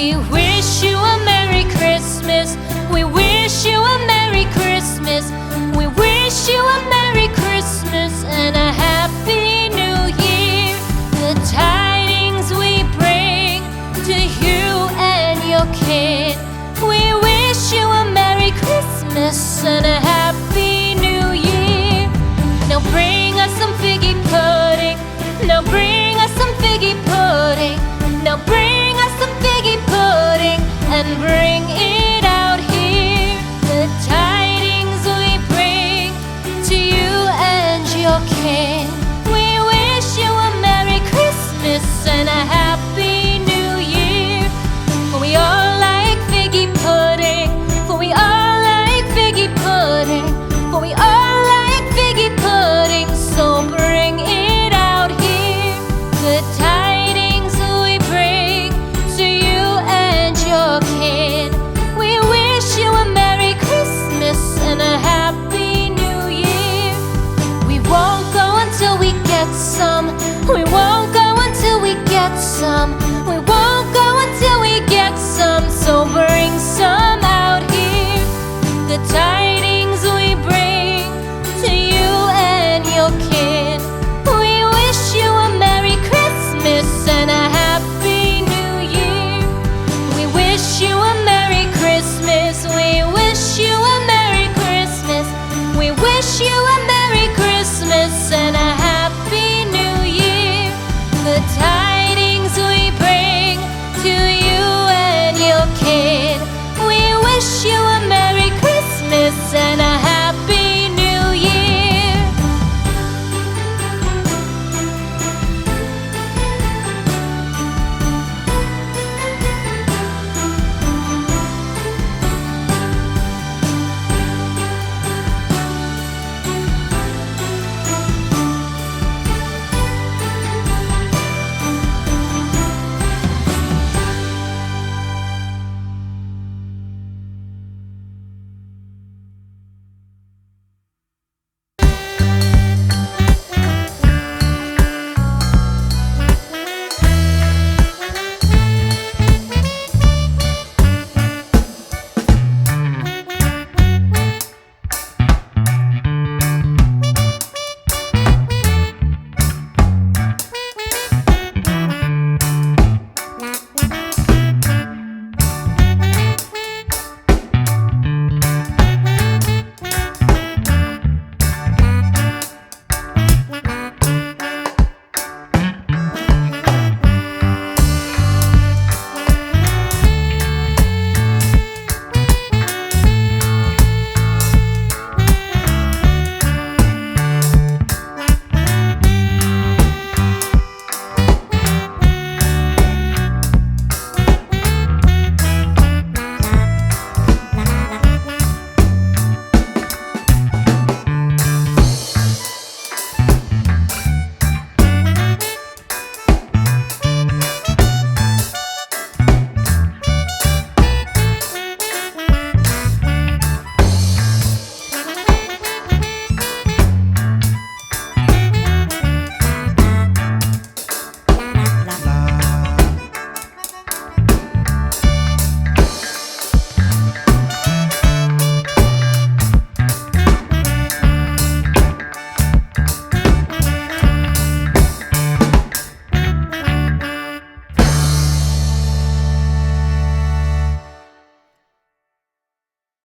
We wish you a Merry Christmas. We wish you a Merry Christmas. We wish you a Merry Christmas and a Happy New Year. The tidings we bring to you and your kid. We wish you a Merry Christmas and a Happy New Year. Now bring us some figgy pudding. Now bring us some figgy pudding. Now bring us some figgy pudding and bring it out here. The tidings we bring to you and your kin. We wish you a Merry Christmas and a Happy New Year. For we all like figgy pudding. For we all like figgy pudding. For we all like figgy pudding. So bring it out here. The tidings we bring to you and your kid. We wish you a Merry Christmas and a Happy New Year. We won't go until we get some